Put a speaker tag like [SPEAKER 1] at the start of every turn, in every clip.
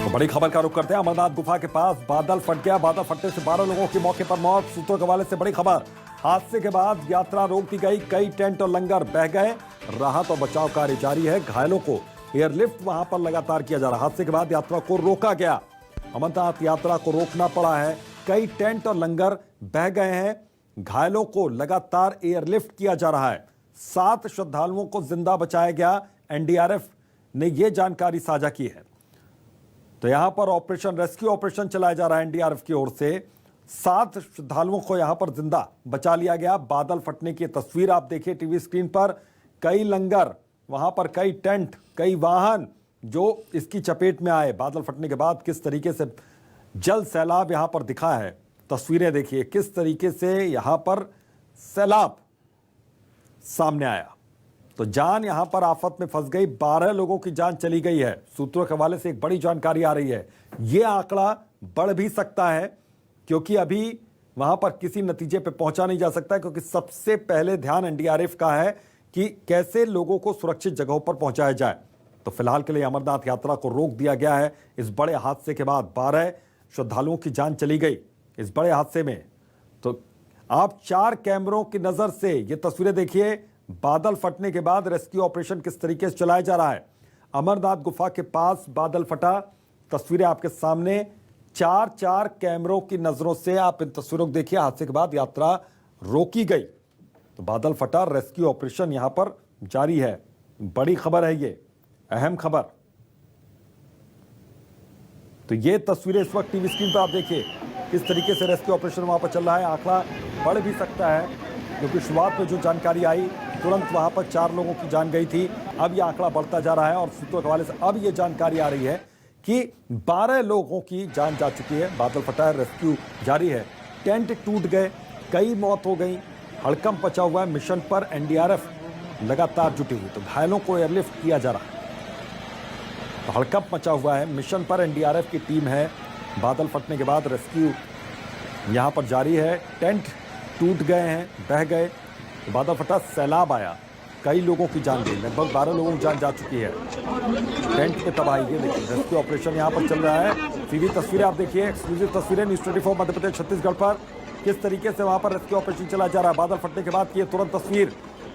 [SPEAKER 1] तो बड़ी खबर का रुख करते हैं। अमरनाथ गुफा के पास बादल फट गया। बादल फटने से 12 लोगों की मौके पर मौत। सूत्रों के हवाले से बड़ी खबर। हादसे के बाद यात्रा रोक दी गई। कई टेंट और लंगर बह गए। राहत और बचाव कार्य जारी है। घायलों को एयरलिफ्ट वहां पर लगातार किया जा रहा है। हादसे के बाद यात्रा को रोका गया। अमरनाथ यात्रा को रोकना पड़ा है। कई टेंट और लंगर बह गए हैं। घायलों को लगातार एयरलिफ्ट किया जा रहा है। 7 श्रद्धालुओं को जिंदा बचाया गया। एनडीआरएफ ने यह जानकारी साझा की है। तो यहां पर ऑपरेशन रेस्क्यू ऑपरेशन चलाया जा रहा है एनडीआरएफ की ओर से। 7 श्रद्धालुओं को यहां पर जिंदा बचा लिया गया। बादल फटने की तस्वीर आप देखिए टीवी स्क्रीन पर। कई लंगर वहां पर, कई टेंट, कई वाहन जो इसकी चपेट में आए। बादल फटने के बाद किस तरीके से जल सैलाब यहां पर दिखा है। तस्वीरें देखिए किस तरीके से यहां पर सैलाब सामने आया। तो जान यहां पर आफत में फंस गई। 12 लोगों की जान चली गई है। सूत्रों के हवाले से एक बड़ी जानकारी आ रही है। यह आंकड़ा बढ़ भी सकता है, क्योंकि अभी वहां पर किसी नतीजे पर पहुंचा नहीं जा सकता, क्योंकि सबसे पहले ध्यान एनडीआरएफ का है कि कैसे लोगों को सुरक्षित जगहों पर पहुंचाया जाए। तो फिलहाल के लिए अमरनाथ यात्रा को रोक दिया गया है। इस बड़े हादसे के बाद 12 श्रद्धालुओं की जान चली गई इस बड़े हादसे में। तो आप 4 कैमरों की नजर से ये तस्वीरें देखिए। बादल फटने के बाद रेस्क्यू ऑपरेशन किस तरीके से चलाया जा रहा है। अमरनाथ गुफा के पास बादल फटा। तस्वीरें आपके सामने। 4 कैमरों की नजरों से आप इन तस्वीरों को देखिए। हादसे के बाद यात्रा रोकी गई। तो बादल फटा, रेस्क्यू ऑपरेशन यहां पर जारी है। बड़ी खबर है, ये अहम खबर। तो ये तस्वीरें इस वक्त टीवी स्क्रीन पर आप देखिए किस तरीके से रेस्क्यू ऑपरेशन वहां पर चल रहा है। आंकड़ा बढ़ भी सकता है, क्योंकि शुरुआत में जो जानकारी आई तुरंत वहां पर 4 लोगों की जान गई थी। अब यह आंकड़ा बढ़ता जा रहा है और सूत्रों के हवाले से अब यह जानकारी आ रही है कि 12 लोगों की जान जा चुकी है। बादल फटा है, रेस्क्यू जारी है। टेंट टूट गए, कई मौत हो गई। हड़कंप मचा हुआ है। मिशन पर एनडीआरएफ लगातार जुटी हुई। तो घायलों को एयरलिफ्ट किया जा रहा है। तो हड़कंप मचा हुआ है। मिशन पर एनडीआरएफ की टीम है। बादल फटने के बाद रेस्क्यू यहां पर जारी है। टेंट टूट गए हैं, बह गए। तो बादल फटा, सैलाब आया, कई लोगों की जान गई। लगभग 12 लोगों की जान जा चुकी है। टेंट में तबाही। ये देखिए रेस्क्यू ऑपरेशन यहां पर चल रहा है। सीधी तस्वीरें आप देखिए, एक्सक्लूसिव तस्वीरें न्यूज़ 24 मध्य प्रदेश छत्तीसगढ़ पर। किस तरीके से वहां पर रेस्क्यू ऑपरेशन चलाया जा रहा है। बादल फटने के बाद की तुरंत तस्वीर।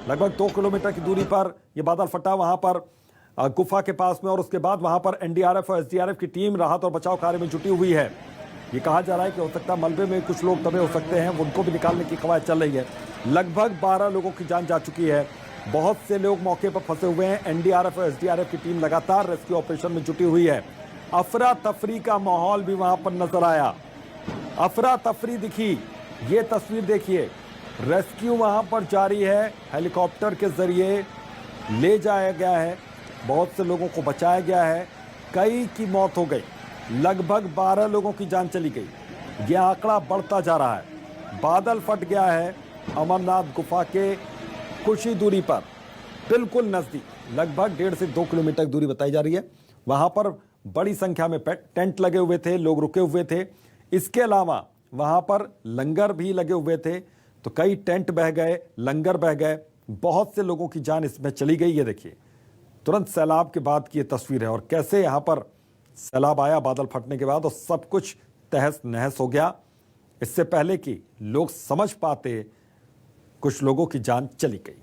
[SPEAKER 1] लगभग 2 किलोमीटर की दूरी पर यह बादल फटा, वहां पर गुफा के पास में। और उसके बाद वहां पर एनडीआरएफ और एसडीआरएफ की टीम राहत और बचाव कार्य में जुटी हुई है। ये कहा जा रहा है कि हो सकता है मलबे में कुछ लोग दबे हो सकते हैं, उनको भी निकालने की कवायद चल रही है। लगभग 12 लोगों की जान जा चुकी है। बहुत से लोग मौके पर फंसे हुए हैं। एनडीआरएफ और एसडीआरएफ की टीम लगातार रेस्क्यू ऑपरेशन में जुटी हुई है। अफरा तफरी का माहौल भी वहां पर नजर आया। अफरा तफरी दिखी। ये तस्वीर देखिए। रेस्क्यू वहां पर जारी है। हेलीकॉप्टर के जरिए ले जाया गया है। बहुत से लोगों को बचाया गया है। कई की मौत हो गई। लगभग 12 लोगों की जान चली गई। यह आंकड़ा बढ़ता जा रहा है। बादल फट गया है अमरनाथ गुफा के कुछ ही दूरी पर, बिल्कुल नजदीक, लगभग 1.5 से 2 किलोमीटर दूरी बताई जा रही है। वहां पर बड़ी संख्या में टेंट लगे हुए थे, लोग रुके हुए थे। इसके अलावा वहां पर लंगर भी लगे हुए थे। तो कई टेंट बह गए, लंगर बह गए। बहुत से लोगों की जान इसमें चली गई। ये देखिए तुरंत सैलाब के बाद की ये तस्वीर है, और कैसे यहां पर सैलाब आया बादल फटने के बाद और सब कुछ तहस नहस हो गया। इससे पहले कि लोग समझ पाते, कुछ लोगों की जान चली गई।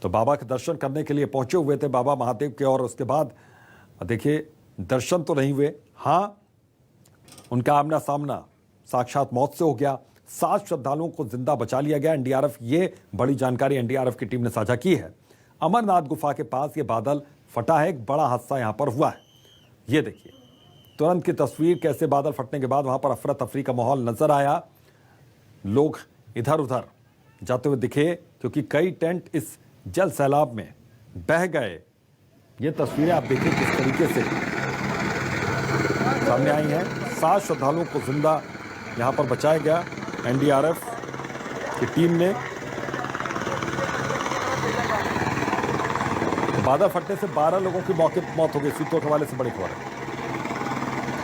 [SPEAKER 1] तो बाबा के दर्शन करने के लिए पहुंचे हुए थे बाबा महादेव के, और उसके बाद देखिए दर्शन तो नहीं हुए। हां, उनका आमना सामना साक्षात मौत से हो गया। 7 श्रद्धालुओं को जिंदा बचा लिया गया। एनडीआरएफ, ये बड़ी जानकारी एनडीआरएफ की टीम ने साझा की है। अमरनाथ गुफा के पास ये बादल फटा है। एक बड़ा हादसा यहां पर हुआ है। ये देखिए तुरंत की तस्वीर, कैसे बादल फटने के बाद वहां पर अफरा तफरी का माहौल नजर आया। लोग इधर उधर जाते हुए दिखे, क्योंकि कई टेंट इस जल सैलाब में बह गए। ये तस्वीरें आप देखिए किस तरीके से सामने आई हैं। 7 श्रद्धालुओं को जिंदा यहां पर बचाया गया एनडीआरएफ की टीम ने। बादल फटने से 12 लोगों की मौके पर मौत हो गई। सूत्रों के हवाले से बड़ी खबर है।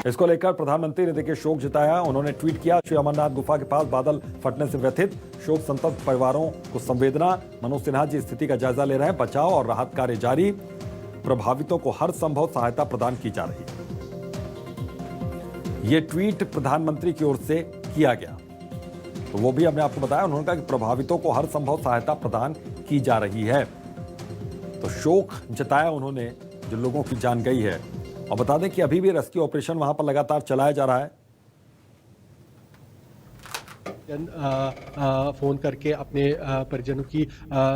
[SPEAKER 1] इसको लेकर प्रधानमंत्री ने देखिए शोक जताया। उन्होंने ट्वीट किया, श्री अमरनाथ गुफा के पास बादल फटने से व्यथित, शोक संतप्त परिवारों को संवेदना। मनोज सिन्हा जी स्थिति का जायजा ले रहे हैं। बचाव और राहत कार्य जारी। प्रभावितों को हर संभव सहायता प्रदान की जा रही है। ये ट्वीट प्रधानमंत्री की ओर से किया गया। तो वो भी हमने आपको बताया, उन्होंने कहा कि प्रभावितों को हर संभव सहायता प्रदान की जा रही है। तो शोक जताया उन्होंने जो लोगों की जान गई है। और बता दें कि अभी भी रेस्क्यू ऑपरेशन वहां पर लगातार चलाया जा रहा है।
[SPEAKER 2] फोन करके अपने परिजनों की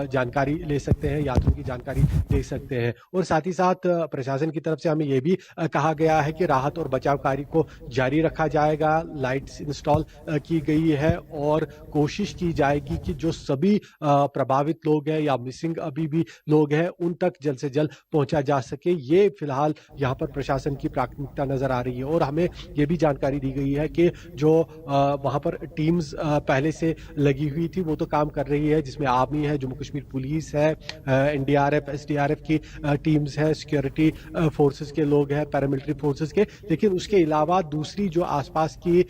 [SPEAKER 2] जानकारी ले सकते हैं, यात्रियों की जानकारी ले सकते हैं। और साथ ही साथ प्रशासन की तरफ से हमें यह भी कहा गया है कि राहत और बचाव कार्य को जारी रखा जाएगा। लाइट्स इंस्टॉल की गई है और कोशिश की जाएगी कि जो सभी प्रभावित लोग हैं या मिसिंग अभी भी लोग हैं उन तक जल्द से जल्द पहुंचा जा सके। ये फिलहाल यहाँ पर प्रशासन की प्राथमिकता नजर आ रही है। और हमें ये भी जानकारी दी गई है कि जो वहां पर टीम्स पहले से लगी हुई थी वो तो काम कर रही है, जिसमें आर्मी है, जम्मू कश्मीर पुलिस है, एनडीआरएफ एसडीआरएफ की टीम्स है, सिक्योरिटी फोर्सेस के लोग हैं, पैरामिलिट्री फोर्सेस के। लेकिन उसके अलावा दूसरी जो आसपास की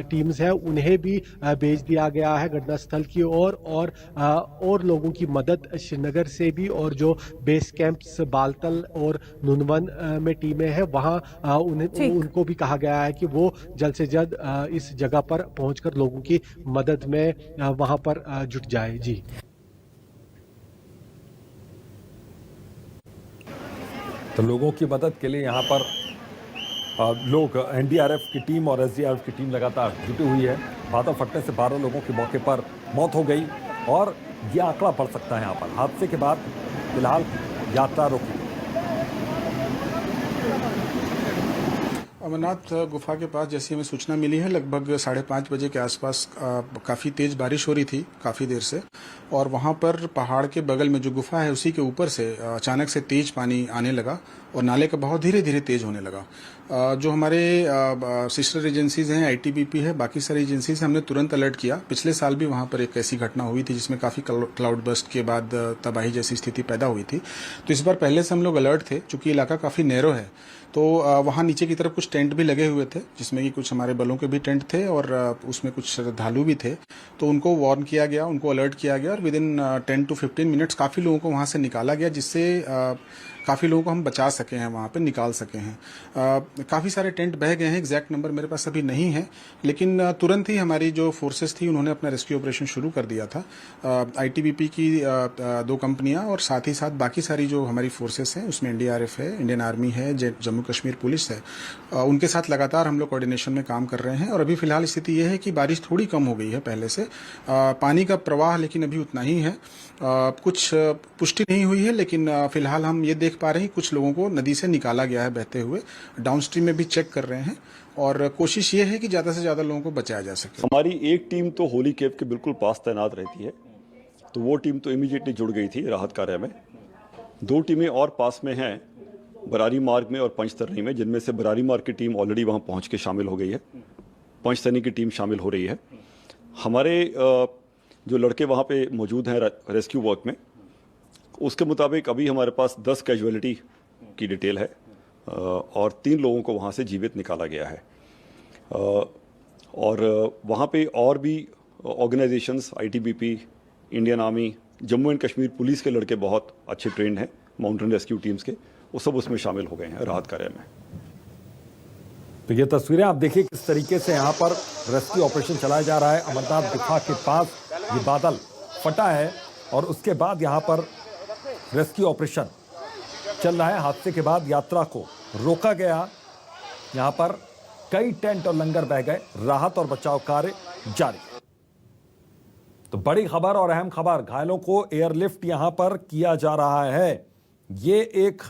[SPEAKER 2] टीम्स है उन्हें भी भेज दिया गया है घटनास्थल की ओर। और लोगों की मदद श्रीनगर से भी, और जो बेस कैंप्स बालतल और नुनवन में टीमें हैं वहां उनको भी कहा गया है कि वो जल्द से जल्द इस जगह पर पहुंचकर लोगों की मदद में वहां पर जुट जाए। जी,
[SPEAKER 1] तो लोगों की मदद के लिए यहाँ पर लोग एनडीआरएफ की टीम और एसडीआरएफ की टीम लगातार जुटी हुई है। बादल फटने से 12 लोगों की मौके पर मौत हो गई और यह आंकड़ा बढ़ सकता है। यहाँ पर हादसे के बाद फिलहाल यात्रा रोकी।
[SPEAKER 3] अमरनाथ गुफा के पास जैसी हमें सूचना मिली है, लगभग 5:30 बजे के आसपास काफ़ी तेज़ बारिश हो रही थी काफ़ी देर से, और वहाँ पर पहाड़ के बगल में जो गुफा है उसी के ऊपर से अचानक से तेज़ पानी आने लगा और नाले का बहाव धीरे धीरे तेज़ होने लगा। जो हमारे सिस्टर एजेंसीज़ हैं, आईटीबीपी है, बाकी सारी एजेंसीज, हमने तुरंत अलर्ट किया। पिछले साल भी वहाँ पर एक ऐसी घटना हुई थी जिसमें काफ़ी क्लाउड बस्ट के बाद तबाही जैसी स्थिति पैदा हुई थी। तो इस बार पहले से हम लोग अलर्ट थे, चूँकि इलाका काफ़ी नैरो है। तो वहाँ नीचे की तरफ कुछ टेंट भी लगे हुए थे, जिसमें कि कुछ हमारे बलों के भी टेंट थे और उसमें कुछ श्रद्धालु भी थे। तो उनको वार्न किया गया, उनको अलर्ट किया गया और विद इन 10 to 15 मिनट्स काफ़ी लोगों को वहाँ से निकाला गया, जिससे काफ़ी लोगों को हम बचा सके हैं, वहाँ पे निकाल सके हैं। काफ़ी सारे टेंट बह गए हैं, एग्जैक्ट नंबर मेरे पास अभी नहीं है, लेकिन तुरंत ही हमारी जो फोर्सेस थी उन्होंने अपना रेस्क्यू ऑपरेशन शुरू कर दिया था। आईटीबीपी की 2 कंपनियां और साथ ही साथ बाकी सारी जो हमारी फोर्सेस हैं उसमें एनडीआरएफ है, इंडियन आर्मी है, जम्मू कश्मीर पुलिस है, उनके साथ लगातार हम लोग कोऑर्डिनेशन में काम कर रहे हैं। और अभी फिलहाल स्थिति यह है कि बारिश थोड़ी कम हो गई है पहले से, पानी का प्रवाह लेकिन अभी उतना ही है। कुछ पुष्टि नहीं हुई है, लेकिन फिलहाल हम ये देख पा रहे हैं कुछ लोगों को नदी से निकाला गया है बहते हुए। डाउनस्ट्रीम में भी चेक कर रहे हैं और कोशिश ये है कि ज़्यादा से ज़्यादा लोगों को बचाया जा सके।
[SPEAKER 4] हमारी एक टीम तो होली केव के बिल्कुल पास तैनात रहती है, तो वो टीम तो इमीडिएटली जुड़ गई थी राहत कार्य में। 2 टीमें और पास में हैं, बरारी मार्ग में और पंचतरनी में, जिनमें से बरारी मार्ग की टीम ऑलरेडी वहाँ पहुँच के शामिल हो गई है, पंचतरनी की टीम शामिल हो रही है। हमारे जो लड़के वहाँ पे मौजूद हैं रेस्क्यू वर्क में, उसके मुताबिक अभी हमारे पास 10 कैजुअलिटी की डिटेल है और 3 लोगों को वहाँ से जीवित निकाला गया है। और वहाँ पे और भी organisations, ITBP, Indian army, Jammu and Kashmir police के लड़के बहुत अच्छे ट्रेंड हैं, माउंटेन रेस्क्यू टीम्स के, वो सब उसमें शामिल हो गए हैं राहत कार्य में।
[SPEAKER 1] तो ये तस्वीरें आप देखिए किस तरीके से यहाँ पर रेस्क्यू ऑपरेशन चलाया जा रहा है। अमरनाथ गुफा के पास ये बादल फटा है और उसके बाद यहाँ पर रेस्क्यू ऑपरेशन चल रहा है। हादसे के बाद यात्रा को रोका गया, यहाँ पर कई टेंट और लंगर बह गए, राहत और बचाव कार्य जारी। तो बड़ी खबर और अहम खबर, घायलों को एयरलिफ्ट यहाँ पर किया जा रहा है। ये एक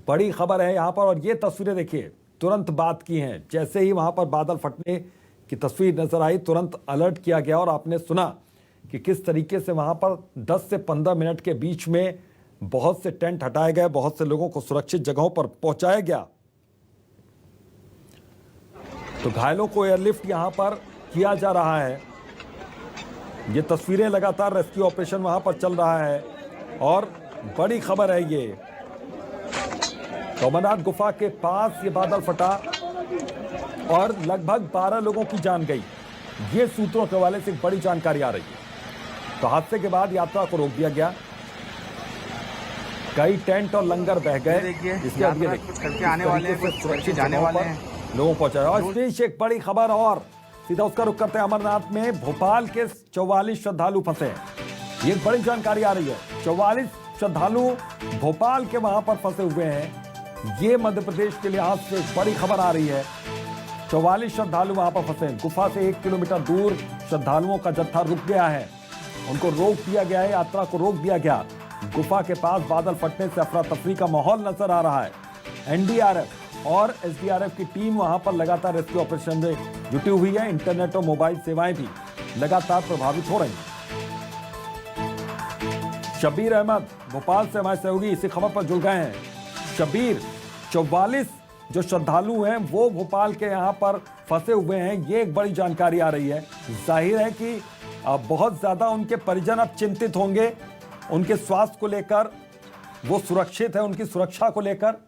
[SPEAKER 1] बड़ी खबर है यहाँ पर। और ये तस्वीरें देखिए, तुरंत बात की हैं, जैसे ही वहां पर बादल फटने की तस्वीर नजर आई तुरंत अलर्ट किया गया और आपने सुना कि किस तरीके से वहां पर 10 से 15 मिनट के बीच में बहुत से टेंट हटाए गए, बहुत से लोगों को सुरक्षित जगहों पर पहुंचाया गया। तो घायलों को एयरलिफ्ट यहां पर किया जा रहा है। ये तस्वीरें लगातार, रेस्क्यू ऑपरेशन वहां पर चल रहा है और बड़ी खबर है ये। तो अमरनाथ गुफा के पास ये बादल फटा और लगभग 12 लोगों की जान गई। ये सूत्रों के हवाले से एक बड़ी जानकारी आ रही है। तो हादसे के बाद यात्रा को रोक दिया गया, कई टेंट और लंगर बह गए। इसके आगे
[SPEAKER 5] कुछ करके आने वाले हैं, कुछ करके जाने वाले हैं।
[SPEAKER 1] लोगों को पहुंचाया। और इस बीच एक बड़ी खबर और सीधा उसका रुख करते हैं अमरनाथ में भोपाल के 44 श्रद्धालु फंसे हैं। ये बड़ी जानकारी आ रही है, 44 श्रद्धालु भोपाल के वहां पर फंसे हुए हैं। ये मध्य प्रदेश के लिहाज से बड़ी खबर आ रही है। 44 श्रद्धालु वहां पर फंसे हैं। गुफा से 1 किलोमीटर दूर श्रद्धालुओं का जत्था रुक गया है, उनको रोक दिया गया है, यात्रा को रोक दिया गया। गुफा के पास बादल फटने से अफरा तफरी का माहौल नजर आ रहा है। एनडीआरएफ और एसडीआरएफ की टीम वहां पर लगातार रेस्क्यू ऑपरेशन में जुटी हुई है। इंटरनेट और मोबाइल सेवाएं भी लगातार प्रभावित हो रही हैं। शबीर अहमद भोपाल से हमारे सहयोगी इसी खबर पर जुड़ गए हैं। शबीर, 44 जो श्रद्धालु हैं वो भोपाल के यहाँ पर फंसे हुए हैं, ये एक बड़ी जानकारी आ रही है। जाहिर है कि बहुत ज्यादा उनके परिजन अब चिंतित होंगे, उनके स्वास्थ्य को लेकर, वो सुरक्षित है, उनकी सुरक्षा को लेकर।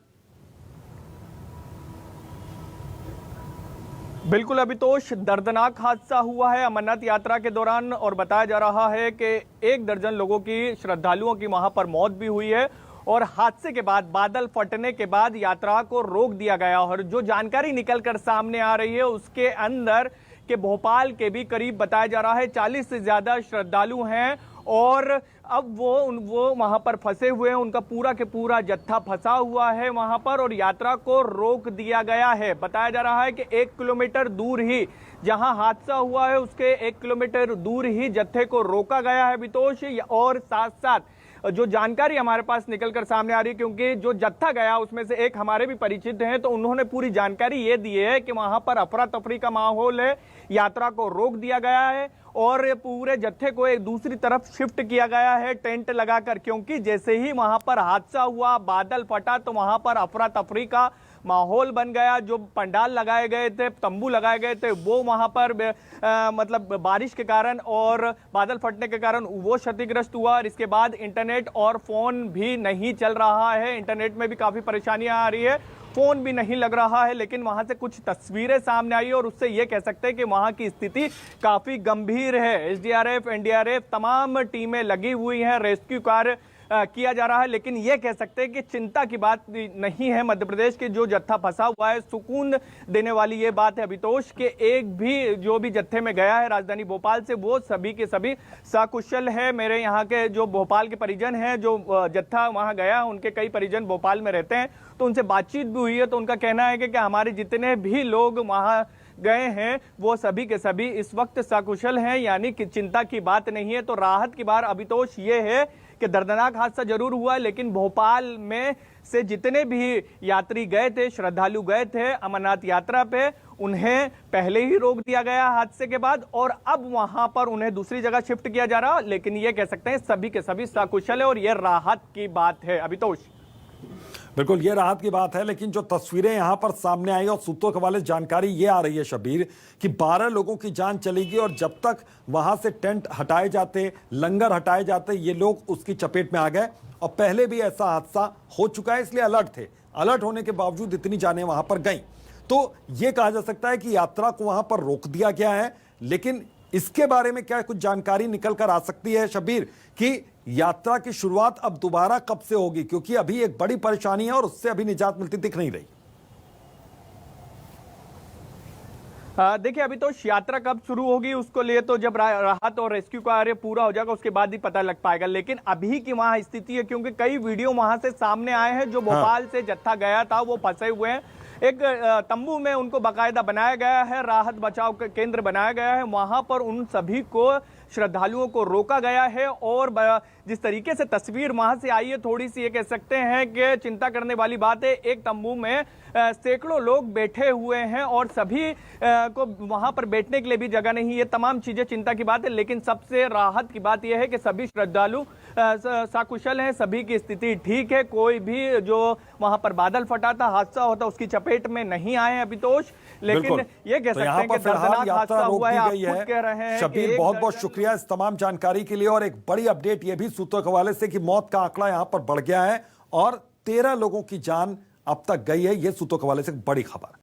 [SPEAKER 5] बिल्कुल अभितोष, दर्दनाक हादसा हुआ है अमरनाथ यात्रा के दौरान और बताया जा रहा है कि 1 दर्जन लोगों की, श्रद्धालुओं की वहां पर मौत भी हुई है और हादसे के बाद, बादल फटने के बाद यात्रा को रोक दिया गया। और जो जानकारी निकलकर सामने आ रही है उसके अंदर कि भोपाल के भी करीब बताया जा रहा है 40 से ज्यादा श्रद्धालु हैं और अब वो वहां पर फंसे हुए हैं। उनका पूरा के पूरा जत्था फंसा हुआ है वहां पर और यात्रा को रोक दिया गया है। बताया जा रहा है कि 1 किलोमीटर दूर ही, जहां हादसा हुआ है उसके 1 किलोमीटर दूर ही जत्थे को रोका गया है अभितोष। और साथ साथ जो जानकारी हमारे पास निकलकर सामने आ रही है, क्योंकि जो जत्था गया उसमें से एक हमारे भी परिचित हैं, तो उन्होंने पूरी जानकारी ये दी है कि वहां पर अफरा तफरी का माहौल है, यात्रा को रोक दिया गया है और पूरे जत्थे को एक दूसरी तरफ शिफ्ट किया गया है टेंट लगाकर, क्योंकि जैसे ही वहां पर हादसा हुआ, बादल फटा, तो वहां पर अफरा तफरी का माहौल बन गया। जो पंडाल लगाए गए थे, तंबू लगाए गए थे, वो वहां पर मतलब बारिश के कारण और बादल फटने के कारण वो क्षतिग्रस्त हुआ और इसके बाद इंटरनेट और फोन भी नहीं चल रहा है। इंटरनेट में भी काफी परेशानियां आ रही है, फोन भी नहीं लग रहा है। लेकिन वहां से कुछ तस्वीरें सामने आई और उससे ये कह सकते हैं कि वहां की स्थिति काफी गंभीर है। एसडीआरएफ, एनडीआरएफ तमाम टीमें लगी हुई हैं, रेस्क्यू कार्य किया जा रहा है। लेकिन यह कह सकते हैं कि चिंता की बात नहीं है मध्य प्रदेश के जो जत्था फंसा हुआ है। सुकून देने वाली ये बात है अभितोष के एक भी जो भी जत्थे में गया है राजधानी भोपाल से, वो सभी के सभी सकुशल है। मेरे यहाँ के जो भोपाल के परिजन हैं, जो जत्था वहाँ गया, उनके कई परिजन भोपाल में रहते हैं, तो उनसे बातचीत भी हुई है। तो उनका कहना है कि हमारे जितने भी लोग वहाँ गए हैं वो सभी के सभी इस वक्त सकुशल हैं, यानी कि चिंता की बात नहीं है। तो राहत की बात अभितोष ये है कि दर्दनाक हादसा जरूर हुआ है, लेकिन भोपाल में से जितने भी यात्री गए थे, श्रद्धालु गए थे अमरनाथ यात्रा पे, उन्हें पहले ही रोक दिया गया हादसे के बाद और अब वहां पर उन्हें दूसरी जगह शिफ्ट किया जा रहा है। लेकिन ये कह सकते हैं सभी के सभी सकुशल है और ये राहत की बात है अभितोष।
[SPEAKER 1] बिल्कुल ये राहत की बात है। लेकिन जो तस्वीरें यहां पर सामने आई और सूत्रों के हवाले जानकारी ये आ रही है शबीर कि 12 लोगों की जान चलेगी और जब तक वहां से टेंट हटाए जाते, लंगर हटाए जाते, ये लोग उसकी चपेट में आ गए। और पहले भी ऐसा हादसा हो चुका है, इसलिए अलर्ट थे। अलर्ट होने के बावजूद इतनी जानें वहां पर गई, तो यह कहा जा सकता है कि यात्रा को वहां पर रोक दिया गया है। लेकिन इसके बारे में क्या कुछ जानकारी निकल कर आ सकती है शबीर कि यात्रा की शुरुआत अब दोबारा कब से होगी? क्योंकि अभी एक बड़ी परेशानी है और उससे अभी निजात मिलती दिख नहीं रही।
[SPEAKER 5] देखिए अभी तो यात्रा कब शुरू होगी उसको लिए तो जब राहत और रेस्क्यू कार्य पूरा हो जाएगा उसके बाद ही पता लग पाएगा। लेकिन अभी की वहां स्थिति है, क्योंकि कई वीडियो वहां से सामने आए हैं, जो भोपाल से जत्था गया था वो फंसे हुए हैं। एक तंबू में उनको बाकायदा बनाया गया है, राहत बचाव केंद्र बनाया गया है, वहां पर उन सभी को, श्रद्धालुओं को रोका गया है। और जिस तरीके से तस्वीर वहां से आई है, थोड़ी सी ये कह सकते हैं कि चिंता करने वाली बात है। एक तंबू में सैकड़ों लोग बैठे हुए हैं और सभी को वहां पर बैठने के लिए भी जगह नहीं। ये तमाम चीजें चिंता की बात है। लेकिन सबसे राहत की बात यह है कि सभी श्रद्धालु सकुशल हैं, सभी की स्थिति ठीक है। कोई भी जो वहां पर बादल फटा था, हादसा होता, उसकी चपेट में नहीं आए हैं अभितोष। लेकिन ये कह सकते हैं कि दर्दनाक हादसा हुआ है। आप खुद कह रहे हैं।
[SPEAKER 1] शबीर, बहुत बहुत शुक्रिया इस तमाम जानकारी के लिए। और एक बड़ी अपडेट ये भी सूत्रों के हवाले से कि मौत का आंकड़ा यहां पर बढ़ गया है और 13 लोगों की जान अब तक गई है। ये सूत्रों के हवाले से बड़ी खबर।